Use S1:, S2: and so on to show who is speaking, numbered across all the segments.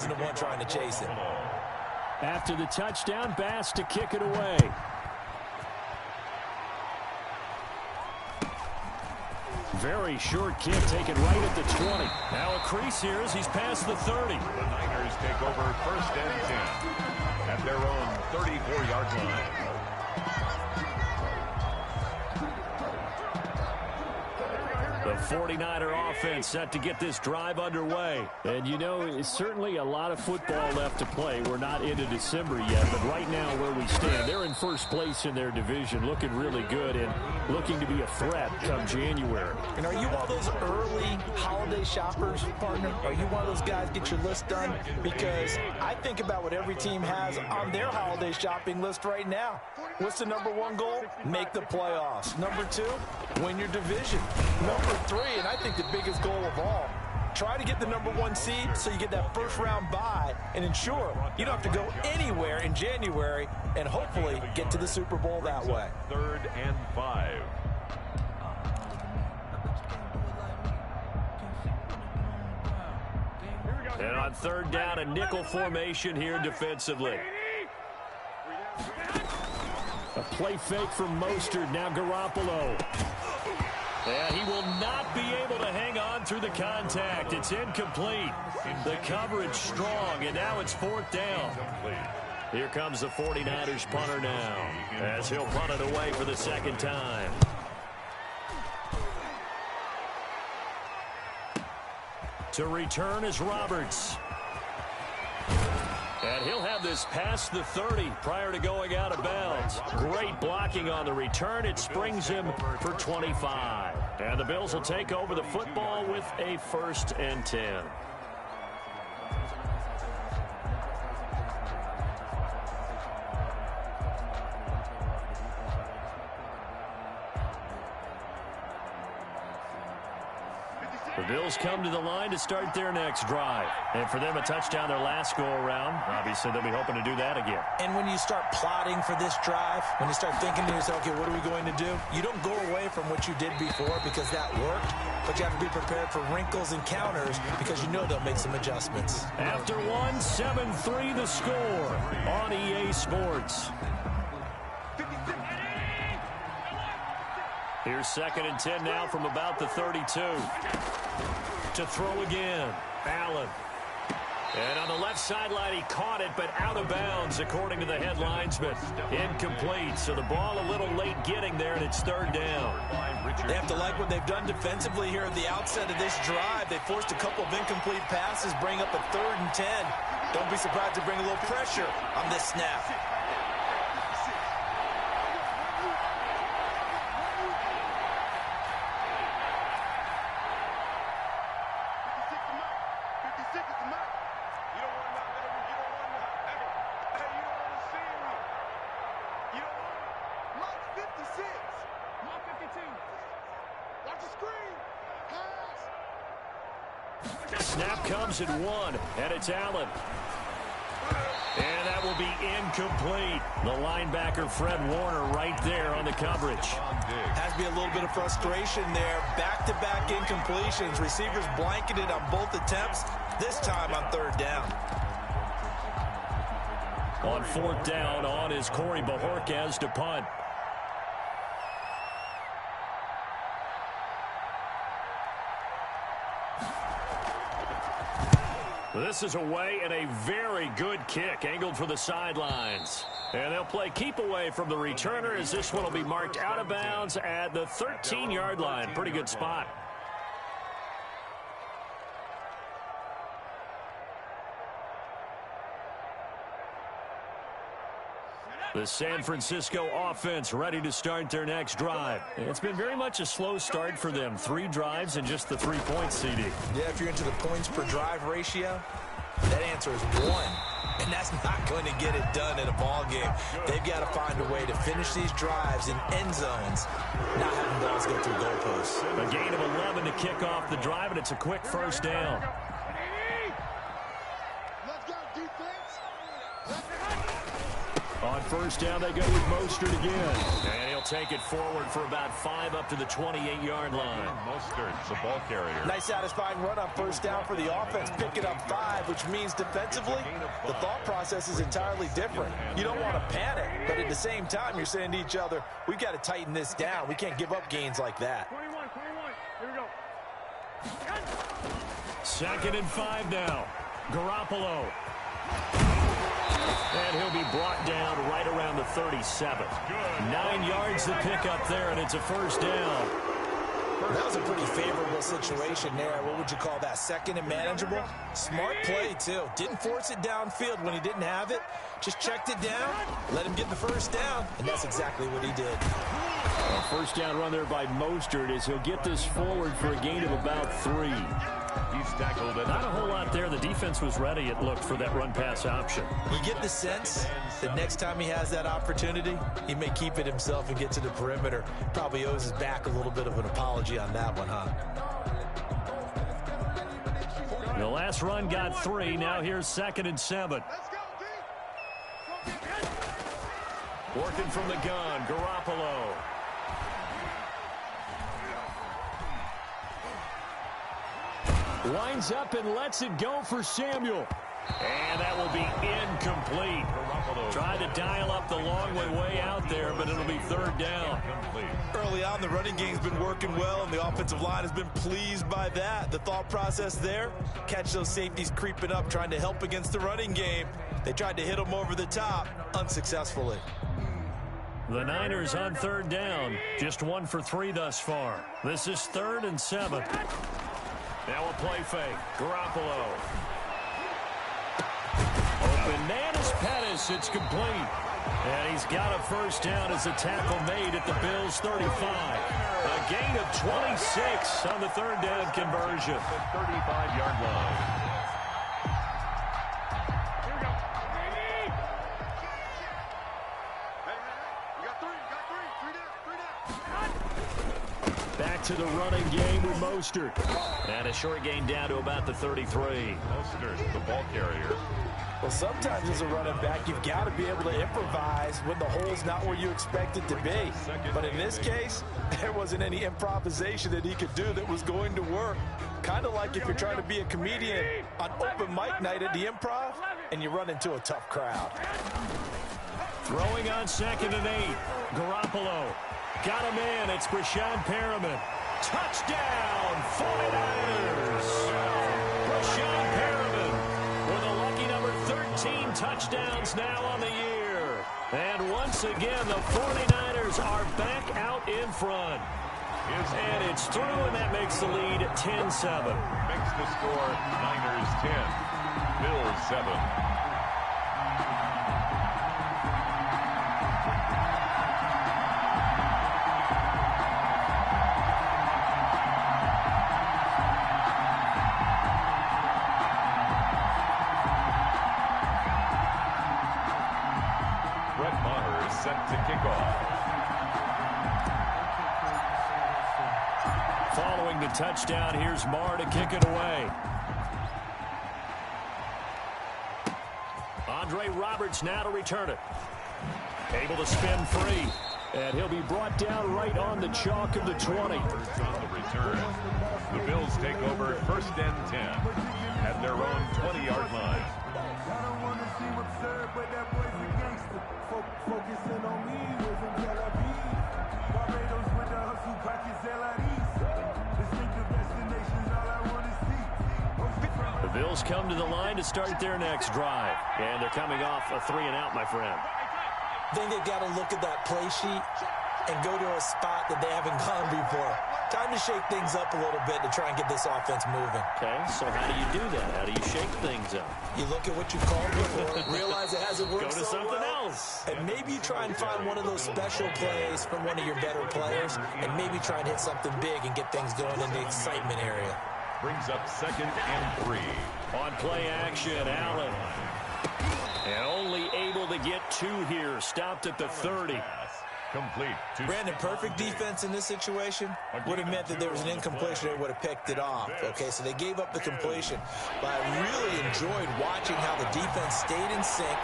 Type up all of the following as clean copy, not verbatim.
S1: the one trying to chase him.
S2: After the touchdown, Bass to kick it away. Very short kick taken right at the 20. Now a crease here as he's past the 30.
S3: The Niners take over 1st and 10 at their own 34-yard line.
S2: The 49er offense set to get this drive underway. And, you know, it's certainly a lot of football left to play. We're not into December yet, but right now where we stand, they're in first place in their division, looking really good and looking to be a threat come January.
S1: And are you one of those early holiday shoppers, partner? Are you one of those guys get your list done? Because I think about what every team has on their holiday shopping list right now. What's the #1 goal? Make the playoffs. #2, win your division. #3, and I think the biggest goal of all, try to get the #1 seed so you get that first-round bye and ensure you don't have to go anywhere in January and hopefully get to the Super Bowl that way.
S3: 3rd and 5.
S2: And on 3rd down, a nickel formation here defensively. A play fake from Mostert, now Garoppolo. And he will not be able to hang on through the contact. It's incomplete. The coverage strong, and now it's 4th down. Here comes the 49ers punter now, as he'll punt it away for the 2nd time. To return is Roberts. And he'll have this past the 30 prior to going out of bounds. Great blocking on the return. It springs him for 25. And the Bills will take over the football with a 1st and 10. The Bills come to the line to start their next drive. And for them, a touchdown their last go-around. Obviously, they'll be hoping to do that again.
S1: And when you start plotting for this drive, when you start thinking to yourself, okay, what are we going to do? You don't go away from what you did before because that worked, but you have to be prepared for wrinkles and counters because you know they'll make some adjustments.
S2: After 7-3 the score on EA Sports. Here's 2nd and 10 now from about the 32. To throw again, Allen. And on the left sideline, he caught it, but out of bounds, according to the headlines, but incomplete. So the ball a little late getting there, and it's 3rd down.
S1: They have to like what they've done defensively here at the outset of this drive. They forced a couple of incomplete passes, bring up a 3rd and 10. Don't be surprised to bring a little pressure on this snap.
S2: Snap comes at 1, and it's Allen. And that will be incomplete. The linebacker, Fred Warner, right there on the coverage.
S1: Has to be a little bit of frustration there. Back-to-back incompletions. Receivers blanketed on both attempts, this time on 3rd down.
S2: On 4th down, on is Corey Bajorquez to punt. This is away and a very good kick angled for the sidelines. And they'll play keep away from the returner as this one will be marked out of bounds at the 13-yard line. Pretty good spot. The San Francisco offense ready to start their next drive. It's been very much a slow start for them. 3 drives and just the 3 points, CD.
S1: Yeah, if you're into the points per drive ratio, that answer is 1. And that's not going to get it done in a ball game. They've got to find a way to finish these drives in end zones, not having balls go through goalposts.
S2: A gain of 11 to kick off the drive, and it's a quick 1st down. On first down, they go with Mostert again. And he'll take it forward for about 5 up to the 28-yard line.
S3: Mostert, the ball carrier.
S1: Nice satisfying run on first down for the offense, picking up 5, which means defensively, the thought process is entirely different. You don't want to panic, but at the same time, you're saying to each other, we've got to tighten this down. We can't give up gains like that.
S4: 21, here we go.
S2: 2nd and 5 now. Garoppolo. And he'll be brought down right around the 37. 9 yards to pick up there, and it's a first down.
S1: That was a pretty favorable situation there. What would you call that? 2nd and manageable? Smart play, too. Didn't force it downfield when he didn't have it. Just checked it down, let him get the first down, and that's exactly what he did.
S2: A first down run there by Mostert as he'll get this forward for a gain of about 3.
S3: He's tackled at
S2: Not a whole lot there. The defense was ready, it looked, for that run-pass option.
S1: You get the sense that next time he has that opportunity, he may keep it himself and get to the perimeter. Probably owes his back a little bit of an apology on that one, huh?
S2: The last run got 3. Now here's 2nd and 7. Working from the gun, Garoppolo. Lines up and lets it go for Samuel. And that will be incomplete. Tried to dial up the long way out there, but it'll be 3rd down.
S1: Early on, the running game's been working well, and the offensive line has been pleased by that. The thought process there, catch those safeties creeping up, trying to help against the running game. They tried to hit them over the top, unsuccessfully.
S2: The Niners on 3rd down, just 1 for 3 thus far. This is 3rd and 7. Now a play fake. Garoppolo. Open man is Pettis. It's complete. And he's got a first down as a tackle made at the Bills' 35. A gain of 26 on the 3rd down conversion.
S3: 35-yard line.
S2: Back to the running game with Mostert. And a short gain down to about the 33.
S3: Mostert, the ball carrier.
S1: Well, sometimes as a running back, you've got to be able to improvise when the hole's not where you expect it to be. But in this case, there wasn't any improvisation that he could do that was going to work. Kind of like if you're trying to be a comedian on open mic night at the Improv and you run into a tough crowd.
S2: Throwing on 2nd and 8. Garoppolo. Got a man. It's Brashad Perriman. Touchdown, 49ers. Brashad Perriman with a lucky number 13 touchdowns now on the year. And once again, the 49ers are back out in front. And it's through, and that makes the lead 10-7.
S3: Makes the score Niners 10, Bills 7. Set to kick off.
S2: Following the touchdown, here's Marr to kick it away. Andre Roberts now to return it. Able to spin free. And he'll be brought down right on the chalk of the 20.
S3: On the return. The Bills take over 1st and 10 at their own 20-yard line.
S5: Focusing on me was in Tel Aviv. Barbados with the hustle pockets, distinctive destinations, all I want to see.
S2: The Bills come to the line to start their next drive. And they're coming off a 3-and-out, my friend.
S1: I think they've got to look at that play sheet and go to a spot that they haven't gone before. Time to shake things up a little bit to try and get this offense moving.
S2: Okay, so how do you do that? How do you shake things up?
S1: You look at what you called before, realize it hasn't worked
S2: Go to
S1: so
S2: something
S1: well,
S2: else.
S1: and maybe you try and find one of those special plays from one of your better players, and maybe try and hit something big and get things going in the excitement area.
S3: Brings up 2nd and 3.
S2: On play action, Allen. And only able to get 2 here. Stopped at the 30.
S3: Complete.
S1: Brandon, perfect defense in this situation would have meant that there was an incompletion. They would have picked it off. Okay, so they gave up the completion. But I really enjoyed watching how the defense stayed in sync,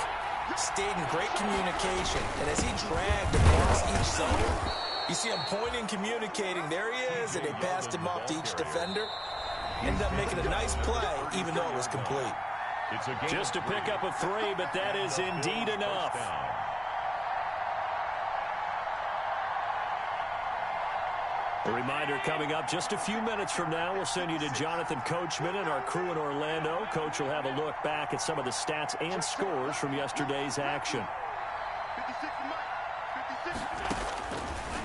S1: stayed in great communication. And as he dragged across each zone, you see him pointing, communicating. There he is, and they passed him off to each defender. Ended up making a nice play, even though it was complete.
S2: Just to pick up a 3, but that is indeed enough. A reminder coming up just a few minutes from now, we'll send you to Jonathan Coachman and our crew in Orlando. Coach will have a look back at some of the stats and scores from yesterday's action.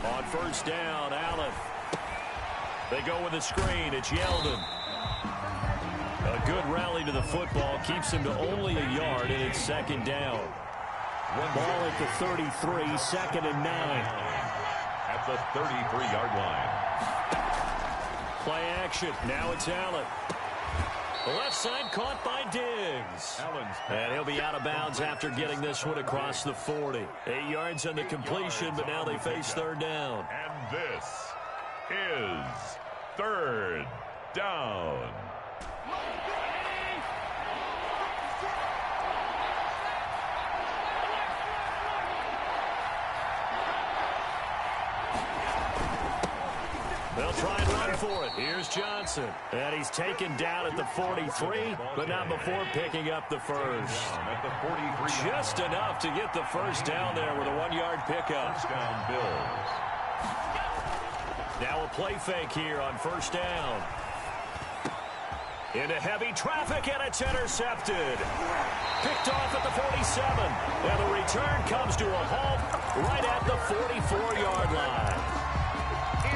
S2: On first down, Allen. They go with a screen. It's Yeldon. A good rally to the football keeps him to only a yard, and it's second down. Ball at the 33, 2nd and 9.
S3: At the 33-yard line.
S2: Play action. Now it's Allen. The left side caught by Diggs. And he'll be out of bounds after getting this one across the 40. 8 yards on the completion, but now they face third down.
S3: And this is third down.
S2: They'll try and run for it. Here's Johnson. And he's taken down at the 43, but not before picking up the first.
S3: At the 43.
S2: Just enough to get the first down there with a 1-yard pickup.
S3: First down, Bills.
S2: Now a play fake here on first down. Into heavy traffic, and it's intercepted. Picked off at the 47. And the return comes to a halt right at the 44-yard line.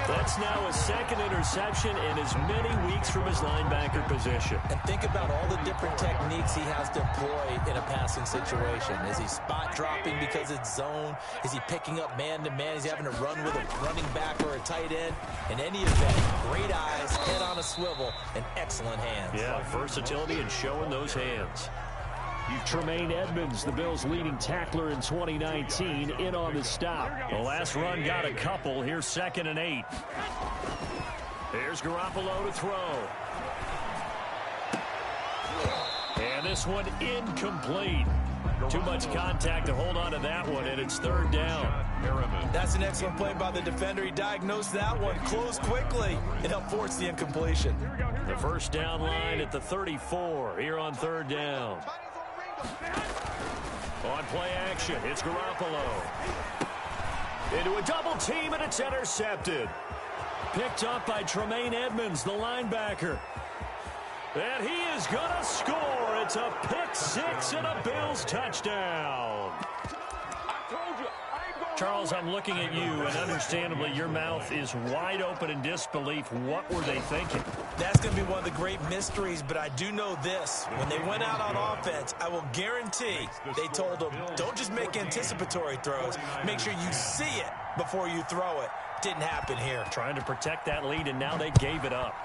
S2: That's now his second interception in as many weeks from his linebacker position.
S1: And think about all the different techniques he has to employ in a passing situation. Is he spot dropping because it's zone? Is he picking up man-to-man? Is he having to run with a running back or a tight end? In any event, great eyes, head on a swivel, and excellent hands.
S2: Yeah, versatility and showing those hands. Tremaine Edmonds, the Bills' leading tackler in 2019, in on the stop. The last run got a couple. Here's 2nd and 8. Here's Garoppolo to throw. And this one incomplete. Too much contact to hold on to that one, and it's third down.
S1: That's an excellent play by the defender. He diagnosed that one, closed quickly, and helped force the incompletion.
S2: The first down line at the 34 here on third down. On play action, it's Garoppolo. Into a double team, and it's intercepted. Picked up by Tremaine Edmonds, the linebacker. And he is going to score. It's a pick-6 and a Bills touchdown. Charles, I'm looking at you, and understandably your mouth is wide open in disbelief. What were they thinking?
S1: That's going to be one of the great mysteries, but I do know this. When they went out on offense, I will guarantee they told them, don't just make anticipatory throws. Make sure you see it before you throw it. Didn't happen here.
S2: Trying to protect that lead, and now they gave it up.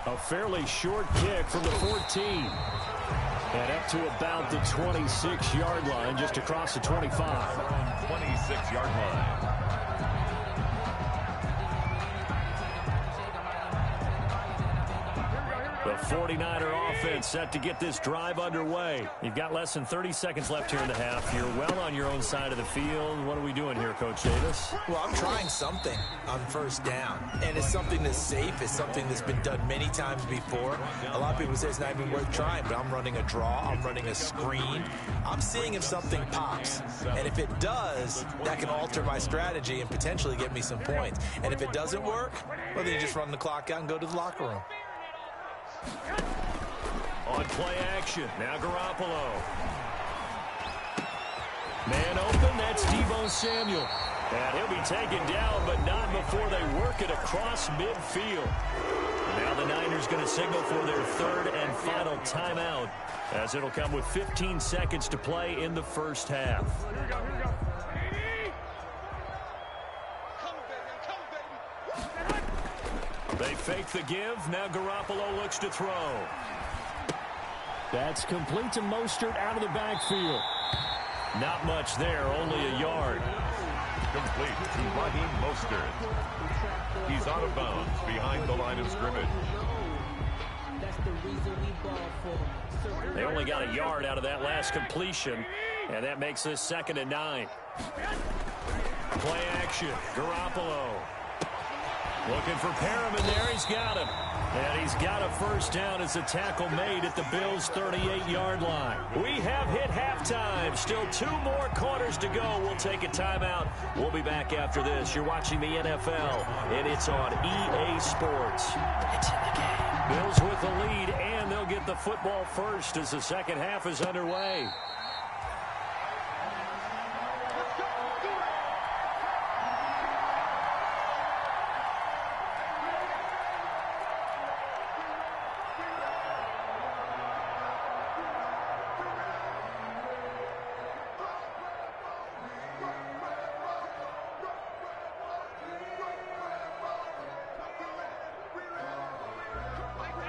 S2: A fairly short kick from the 14. And up to about the 26-yard line, just across the 25.
S3: 26-yard line.
S2: The 49er offense set to get this drive underway. You've got less than 30 seconds left here in the half. You're well on your own side of the field. What are we doing here, Coach Davis?
S1: Well, I'm trying something on first down. And it's something that's safe. It's something that's been done many times before. A lot of people say it's not even worth trying, but I'm running a draw. I'm running a screen. I'm seeing if something pops. And if it does, that can alter my strategy and potentially get me some points. And if it doesn't work, well, then you just run the clock out and go to the locker room.
S2: On play action, now Garoppolo. Man open, that's Deebo Samuel. And he'll be taken down, but not before they work it across midfield. Now the Niners going to signal for their third and final timeout, as it'll come with 15 seconds to play in the first half. They fake the give. Now Garoppolo looks to throw. That's complete to Mostert out of the backfield. Not much there, only a yard.
S3: Complete to Raheem Mostert. He's out of bounds behind the line of scrimmage.
S2: They only got a yard out of that last completion, and that makes this 2nd and 9. Play action. Garoppolo. Looking for Perriman there. He's got him. And he's got a first down as the tackle made at the Bills' 38-yard line. We have hit halftime. Still 2 more quarters to go. We'll take a timeout. We'll be back after this. You're watching the NFL, and it's on EA Sports. It's in the game. Bills with the lead, and they'll get the football first as the second half is underway.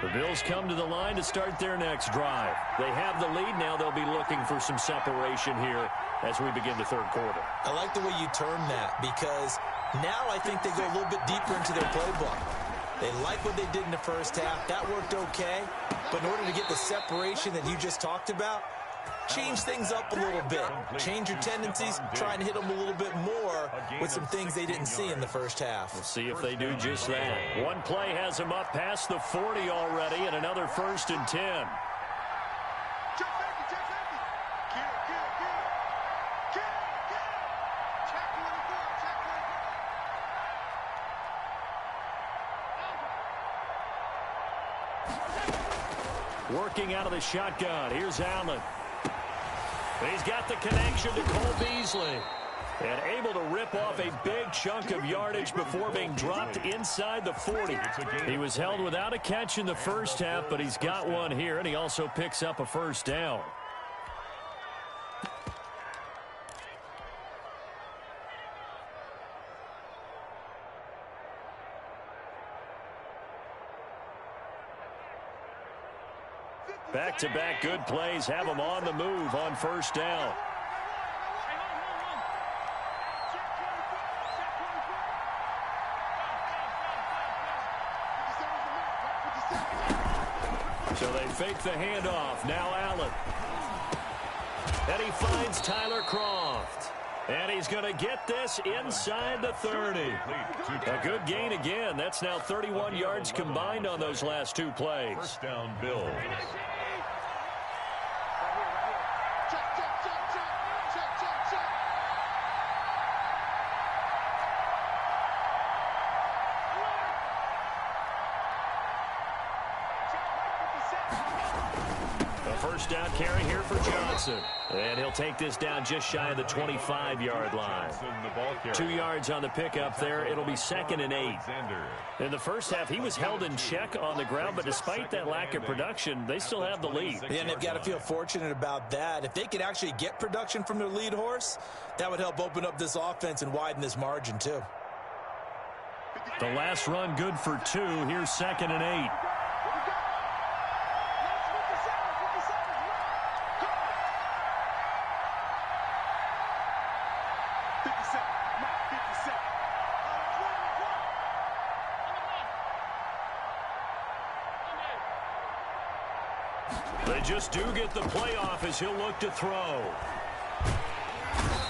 S2: The Bills come to the line to start their next drive. They have the lead. Now they'll be looking for some separation here as we begin the third quarter.
S1: I like the way you term that, because now I think they go a little bit deeper into their playbook. They like what they did in the first half. That worked okay. But in order to get the separation that you just talked about, change things up a little bit. Change your tendencies. Try and hit them a little bit more with some things they didn't see in the first half.
S2: We'll see if they do just that. One play has them up past the 40 already, and another 1st and 10. Working out of the shotgun. Here's Allen. He's got the connection to Cole Beasley. And able to rip off a big chunk of yardage before being dropped inside the 40. He was held without a catch in the first half, but he's got one here, and he also picks up a first down. Back-to-back good plays have them on the move on first down. So they fake the handoff. Now Allen. And he finds Tyler Kroft. And he's going to get this inside the 30. A good gain again. That's now 31 yards combined on those last 2 plays.
S3: First down, Bills.
S2: First down carry here for Johnson. And he'll take this down just shy of the 25-yard line. 2 yards on the pickup there. It'll be 2nd and 8. In the first half, he was held in check on the ground, but despite that lack of production, they still have the lead.
S1: Yeah, and they've got to feel fortunate about that. If they could actually get production from their lead horse, that would help open up this offense and widen this margin too.
S2: The last run good for 2. Here's 2nd and 8. They just do get the playoff as he'll look to throw.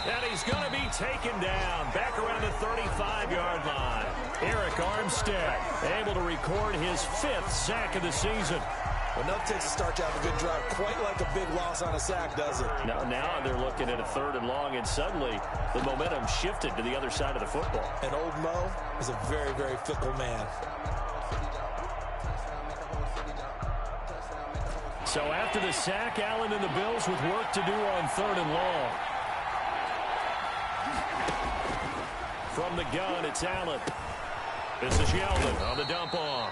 S2: And he's going to be taken down back around the 35-yard line. Eric Armstead able to record his 5th sack of the season.
S1: Enough takes to start to have a good drive. Quite like a big loss on a sack, does it?
S2: Now they're looking at a 3rd and long, and suddenly the momentum shifted to the other side of the football.
S1: And old Mo is a very, very fickle man.
S2: So after the sack, Allen and the Bills with work to do on 3rd and long. From the gun, it's Allen. This is Yeldon on the dump off.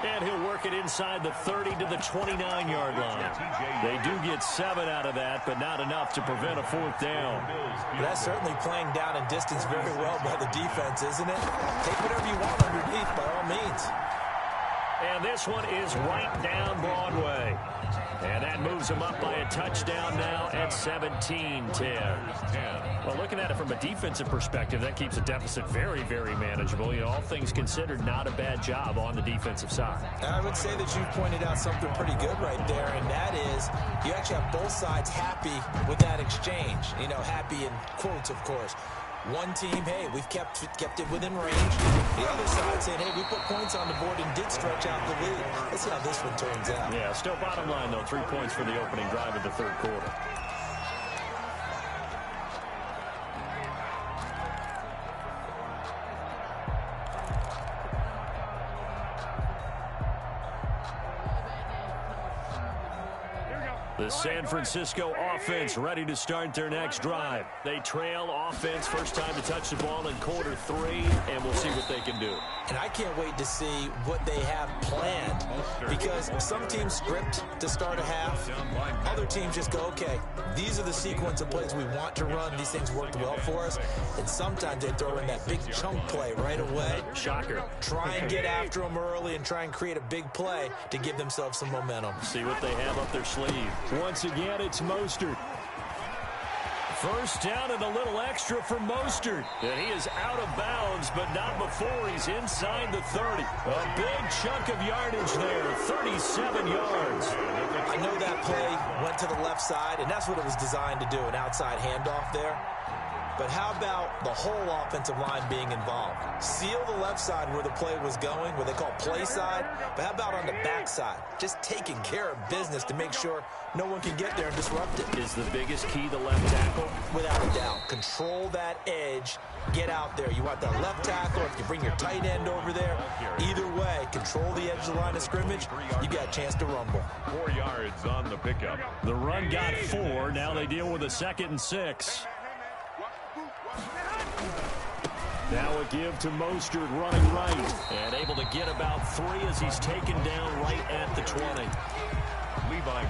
S2: And he'll work it inside the 30 to the 29-yard line. They do get 7 out of that, but not enough to prevent a 4th down.
S1: That's certainly playing down in distance very well by the defense, isn't it? Take whatever you want underneath, by all means.
S2: And this one is right down Broadway. And that moves them up by a touchdown now at 17-10. Well, looking at it from a defensive perspective, that keeps the deficit very, very manageable. You know, all things considered, not a bad job on the defensive side.
S1: I would say that you've pointed out something pretty good right there, and that is you actually have both sides happy with that exchange. You know, happy in quotes, of course. One team, hey, we've kept it within range. The other side saying, hey, we put points on the board and did stretch out the lead. Let's see how this one turns out.
S2: Yeah, still bottom line, though, 3 points for the opening drive of the third quarter. The San Francisco offense ready to start their next drive. They trail offense, first time to touch the ball in quarter 3, and we'll see what they can do.
S1: And I can't wait to see what they have planned, because some teams script to start a half. Other teams just go, okay, these are the sequence of plays we want to run. These things worked well for us. And sometimes they throw in that big chunk play right away.
S2: Shocker.
S1: Try and get after them early and try and create a big play to give themselves some momentum.
S2: See what they have up their sleeve. Once again, it's Mostert. First down and a little extra for Mostert. And he is out of bounds, but not before he's inside the 30. A big chunk of yardage there, 37 yards.
S1: I know that play went to the left side, and that's what it was designed to do, an outside handoff there. But how about the whole offensive line being involved? Seal the left side where the play was going, what they call play side. But how about on the back side? Just taking care of business to make sure no one can get there and disrupt it.
S2: Is the biggest key the left tackle?
S1: Without a doubt. Control that edge. Get out there. You want that left tackle, if you bring your tight end over there. Either way, control the edge of the line of scrimmage. You got a chance to rumble.
S3: 4 yards on the pickup.
S2: The run got 4. Now they deal with a 2nd and 6. Now a give to Mostert running right. And able to get about 3 as he's taken down right at the 20.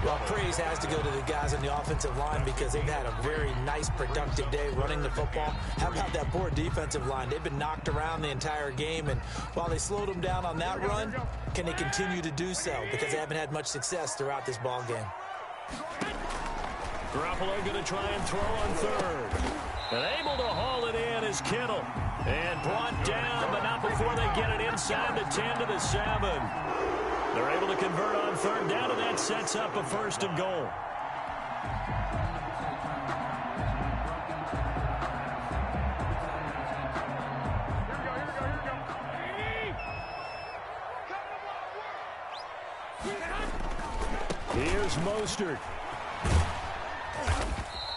S1: Well, praise has to go to the guys on the offensive line because they've had a very nice, productive day running the football. How about that poor defensive line? They've been knocked around the entire game, and while they slowed them down on that run, can they continue to do so? Because they haven't had much success throughout this ball game.
S2: Garoppolo going to try and throw on 3rd. And able to haul it in is Kittle. And brought down, but not before they get it inside the 10 to the 7. They're able to convert on 3rd down, and that sets up a 1st and goal. Here's Mostert.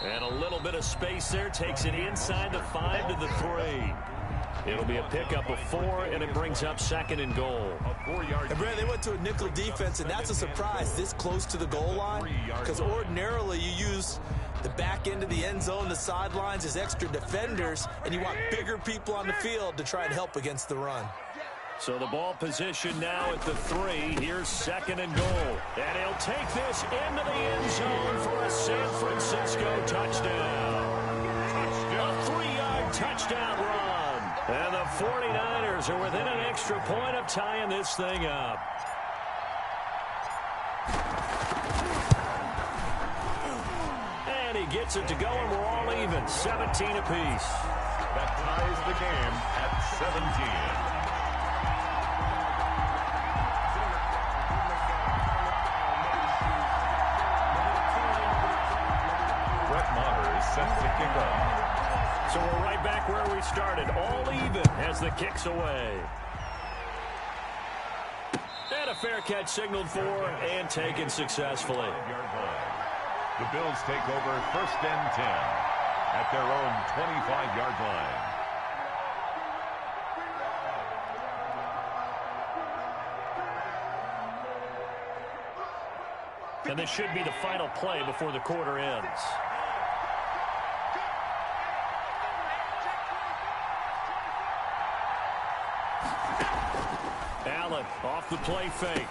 S2: And a little bit of space there. Takes it inside the 5 to the 3. It'll be a pickup of 4, and it brings up 2nd and goal.
S1: And Brad, they went to a nickel defense, and that's a surprise this close to the goal line. Because ordinarily you use the back end of the end zone, the sidelines as extra defenders, and you want bigger people on the field to try and help against the run.
S2: So the ball position now at the 3. Here's 2nd and goal. And he'll take this into the end zone for a San Francisco touchdown. A 3-yard touchdown run. And the 49ers are within an extra point of tying this thing up. And he gets it to go, and we're all even. 17 apiece.
S3: That ties the game at 17. Set to kick off.
S2: So we're right back where we started, all even as the kick's away. And a fair catch signaled for and taken successfully.
S3: The Bills take over 1st and 10 at their own 25-yard line.
S2: And this should be the final play before the quarter ends. Allen off the play fake.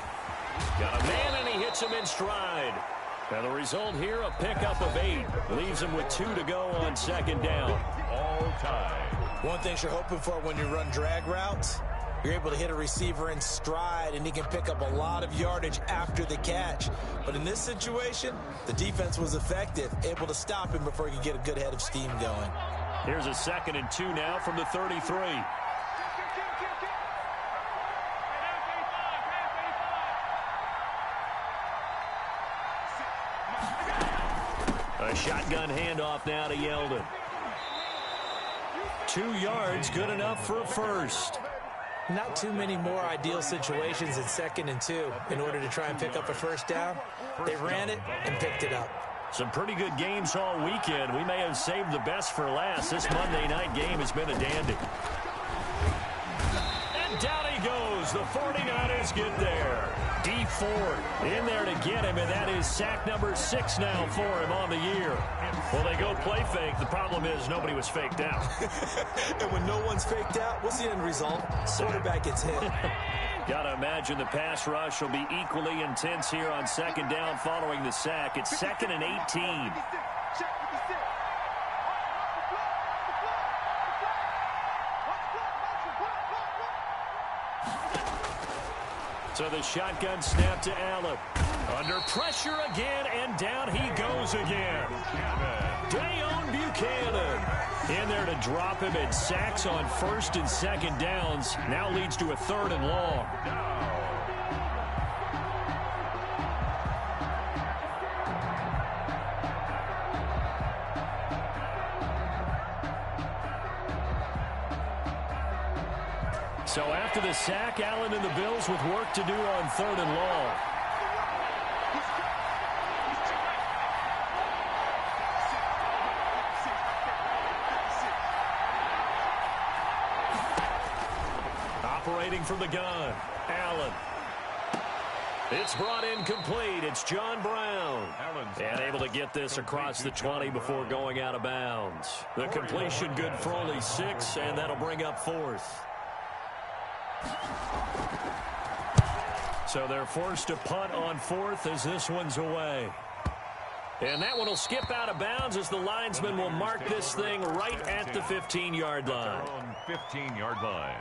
S2: Got a man, and he hits him in stride. And the result here, a pickup of 8. Leaves him with 2 to go on 2nd down.
S3: All time.
S1: One thing you're hoping for when you run drag routes, You're able to hit a receiver in stride, and he can pick up a lot of yardage after the catch. But in this situation, the defense was effective, able to stop him before he could get a good head of steam going.
S2: Here's a 2nd and 2 now from the 33. A shotgun handoff now to Yeldon. 2 yards, good enough for a first.
S1: Not too many more ideal situations in 2nd and 2 in order to try and pick up a first down. They ran it and picked it up.
S2: Some pretty good games all weekend. We may have saved the best for last. This Monday night game has been a dandy. And down he goes. The 49ers get there. D Ford in there to get him, and that is sack number 6 now for him on the year. Well, they go play fake. The problem is nobody was faked out.
S1: And when no one's faked out, what's the end result? Quarterback gets hit.
S2: Got to imagine the pass rush will be equally intense here on 2nd down following the sack. It's 2nd and 18. So the shotgun snap to Allen. Under pressure again, and down he goes again. Dayon Buchanan in there to drop him, and sacks on 1st and 2nd downs. Now leads to a 3rd and long. So after the sack, Allen and the Bills with work to do on 3rd and long. Operating from the gun, Allen. It's brought in complete. It's John Brown. And able to get this across the 20 before going out of bounds. The completion good for only 6, and that'll bring up 4th. So they're forced to punt on 4th as this one's away. And that one will skip out of bounds as the linesman will mark this thing right at the 15-yard line.
S3: 15-yard line.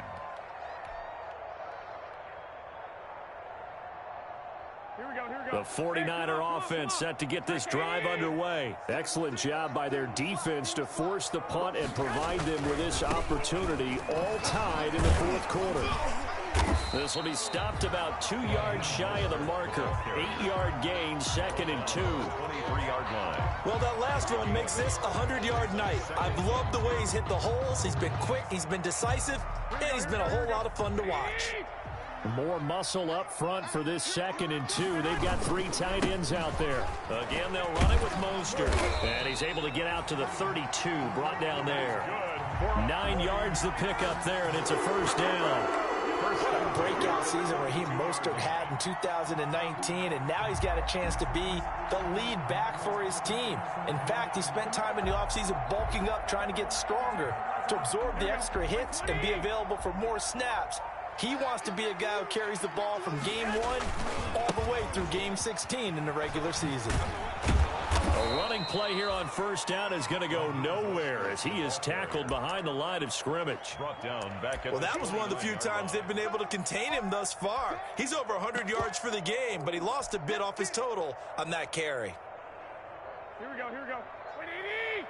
S2: The 49er offense set to get this drive underway. Excellent job by their defense to force the punt and provide them with this opportunity, all tied in the 4th quarter. This will be stopped about 2 yards shy of the marker. 8-yard gain, 2nd and 2.
S3: 23-yard line.
S1: Well, that last one makes this a 100-yard night. I've loved the way he's hit the holes. He's been quick, he's been decisive, and he's been a whole lot of fun to watch.
S2: More muscle up front for this 2nd and 2. They've got 3 tight ends out there. Again, they'll run it with Mostert. And he's able to get out to the 32, brought down there. 9 yards the pickup there, and it's a first down.
S1: Breakout season Raheem Mostert had in 2019, and now he's got a chance to be the lead back for his team. In fact, he spent time in the offseason bulking up, trying to get stronger, to absorb the extra hits and be available for more snaps. He wants to be a guy who carries the ball from game 1 all the way through game 16 in the regular season.
S2: A running play here on 1st down is going to go nowhere as he is tackled behind the line of scrimmage.
S3: Brought down back at
S1: well, that was one of the few times they've been able to contain him thus far. He's over 100 yards for the game, but he lost a bit off his total on that carry.
S4: Here we go, here we go. Wait, Edie!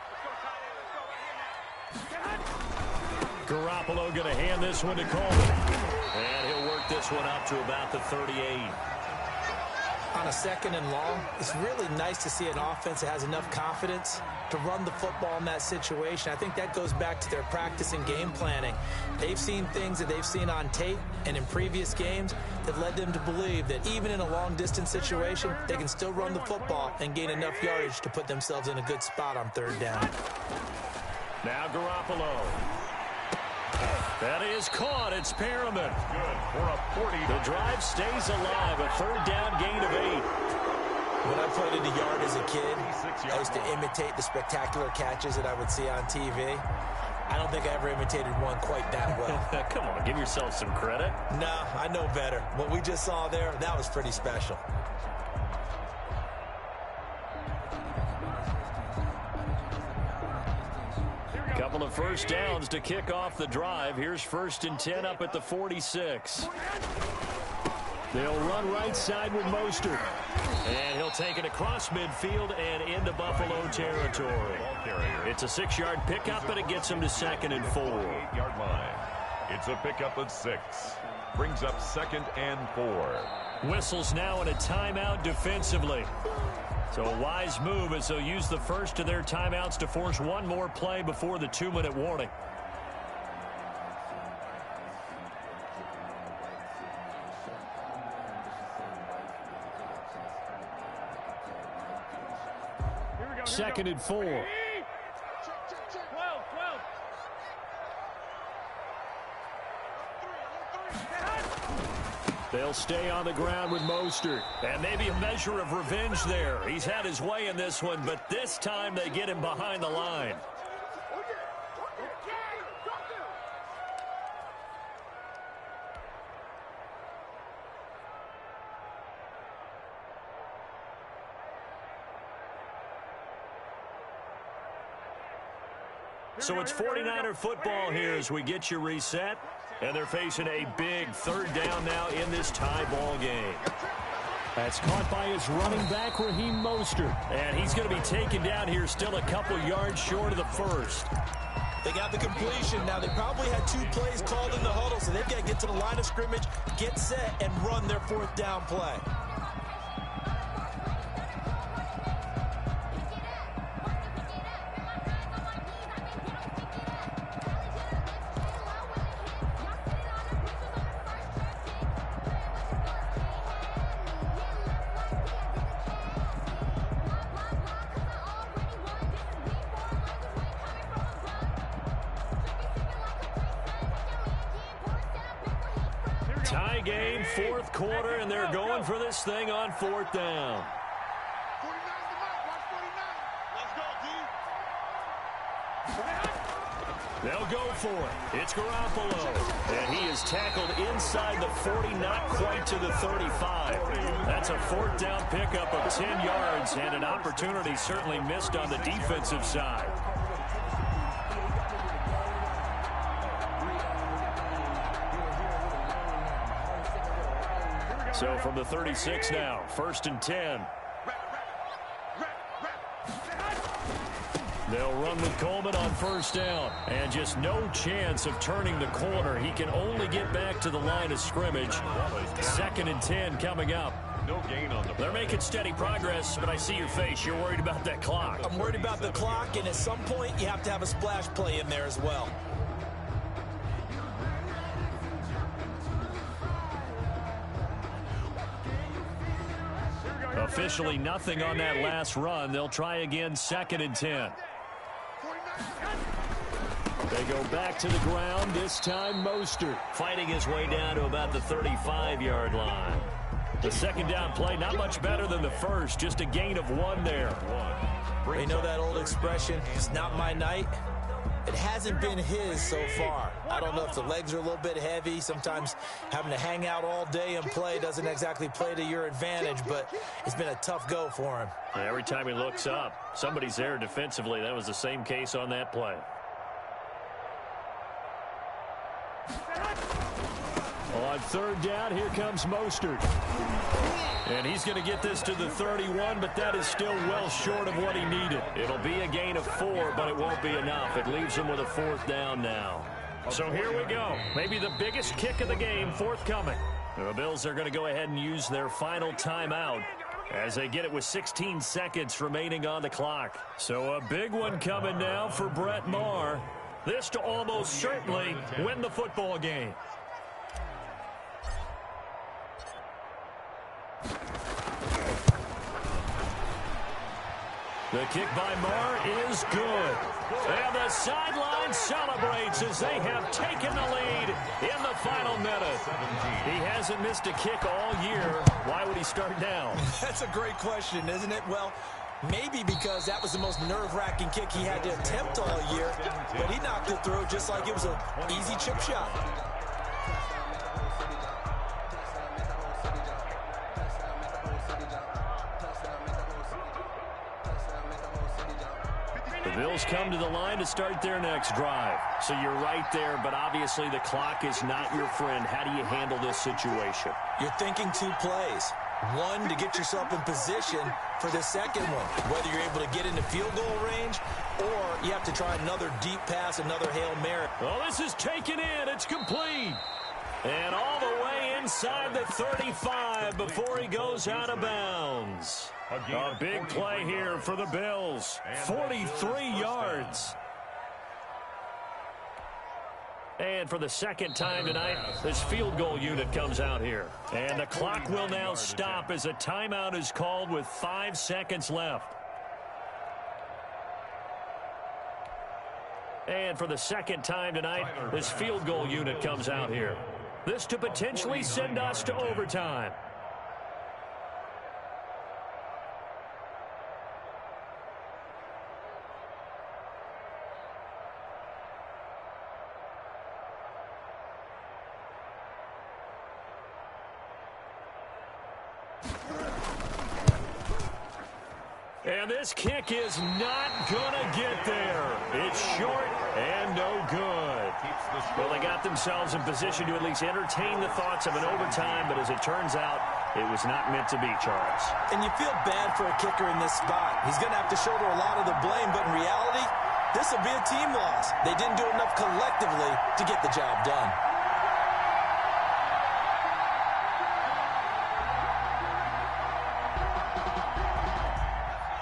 S4: Let's go, tight end, let's go right here now.
S2: Garoppolo going to hand this one to Coleman. And he'll work this one up to about the 38.
S1: On a 2nd and long, it's really nice to see an offense that has enough confidence to run the football in that situation. I think that goes back to their practice and game planning. They've seen things that they've seen on tape and in previous games that led them to believe that even in a long-distance situation, they can still run the football and gain enough yardage to put themselves in a good spot on 3rd down.
S2: Now Garoppolo. That is caught. It's Perriman.
S3: Good for a 40.
S2: The drive stays alive. A 3rd down gain of 8.
S1: When I played in the yard as a kid, I used to imitate the spectacular catches that I would see on TV. I don't think I ever imitated one quite that well.
S2: Come on, give yourself some credit.
S1: No, I know better. What we just saw there, that was pretty special.
S2: Couple of first downs to kick off the drive. Here's 1st and 10 up at the 46. They'll run right side with Mostert. And he'll take it across midfield and into Buffalo territory. It's a 6-yard pickup, and it gets him to 2nd and 4.
S3: 8-yard line. It's a pickup of 6. Brings up 2nd and 4.
S2: Whistles now in a timeout defensively. So a wise move as they'll use the first of their timeouts to force one more play before the 2-minute warning. Second and 4.
S4: 12.
S2: They'll stay on the ground with Mostert. And maybe a measure of revenge there. He's had his way in this one, but this time they get him behind the line. So it's 49er football here as we get you reset. And they're facing a big 3rd down now in this tie ball game. That's caught by his running back, Raheem Mostert. And he's going to be taken down here still a couple yards short of the first.
S1: They got the completion. Now, they probably had 2 plays called in the huddle, so they've got to get to the line of scrimmage, get set, and run their 4th down play.
S2: Tie game, 4th quarter, and they're going for this thing on 4th down. They'll go for it. It's Garoppolo. And he is tackled inside the 40, not quite to the 35. That's a 4th down pickup of 10 yards, and an opportunity certainly missed on the defensive side. So from the 36 now, 1st and 10. They'll run with Coleman on 1st down. And just no chance of turning the corner. He can only get back to the line of scrimmage. 2nd and 10 coming up.
S3: No gain on the play.
S2: They're making steady progress, but I see your face. You're worried about that clock.
S1: I'm worried about the clock, and at some point, you have to have a splash play in there as well.
S2: Officially nothing on that last run. They'll try again, 2nd and 10. They go back to the ground, this time Mostert, fighting his way down to about the 35-yard line. The 2nd down play, not much better than the first, just a gain of 1 there.
S1: They know that old expression, it's not my night. It hasn't been his so far. I don't know if the legs are a little bit heavy. Sometimes having to hang out all day and play doesn't exactly play to your advantage, but it's been a tough go for him.
S2: Every time he looks up, somebody's there defensively. That was the same case on that play. On 3rd down, here comes Mostert. And he's going to get this to the 31, but that is still well short of what he needed. It'll be a gain of 4, but it won't be enough. It leaves him with a 4th down now. So here we go. Maybe the biggest kick of the game forthcoming. The Bills are going to go ahead and use their final timeout as they get it with 16 seconds remaining on the clock. So a big one coming now for Brett Maher. This to almost certainly win the football game. The kick by Maher is good. And the sideline celebrates as they have taken the lead in the final minute. He hasn't missed a kick all year. Why would he start now?
S1: That's a great question, isn't it? Well, maybe because that was the most nerve-wracking kick he had to attempt all year, but he knocked it through just like it was an easy chip shot.
S2: The Bills come to the line to start their next drive. So you're right there, but obviously the clock is not your friend. How do you handle this situation?
S1: You're thinking 2 plays. One, to get yourself in position for the second one, whether you're able to get into field goal range or you have to try another deep pass, another Hail Mary.
S2: Well, this is taken in. It's complete. And all the way inside the 35 before he goes out of bounds. A big play here for the Bills. 43 yards. And for the second time tonight, this field goal unit comes out here. And the clock will now stop as a timeout is called with 5 seconds left. And for the second time tonight, this field goal unit comes out here. This to potentially send us to overtime. And this kick is not going to get there. It's short and no good. Well, they got themselves in position to at least entertain the thoughts of an overtime, but as it turns out, it was not meant to be, Charles.
S1: And you feel bad for a kicker in this spot. He's going to have to shoulder a lot of the blame, but in reality, this will be a team loss. They didn't do enough collectively to get the job done.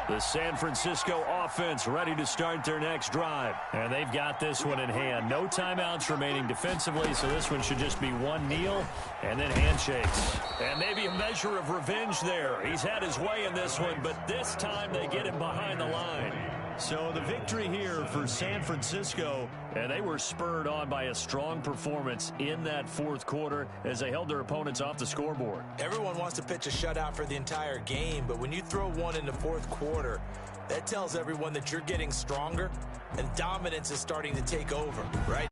S2: The San Francisco offense ready to start their next drive. And they've got this one in hand. No timeouts remaining defensively, so this one should just be one kneel and then handshakes. And maybe a measure of revenge there. He's had his way in this one, but this time they get him behind the line. So the victory here for San Francisco, and they were spurred on by a strong performance in that fourth quarter as they held their opponents off the scoreboard.
S1: Everyone wants to pitch a shutout for the entire game, but when you throw one in the fourth quarter, that tells everyone that you're getting stronger and dominance is starting to take over, right?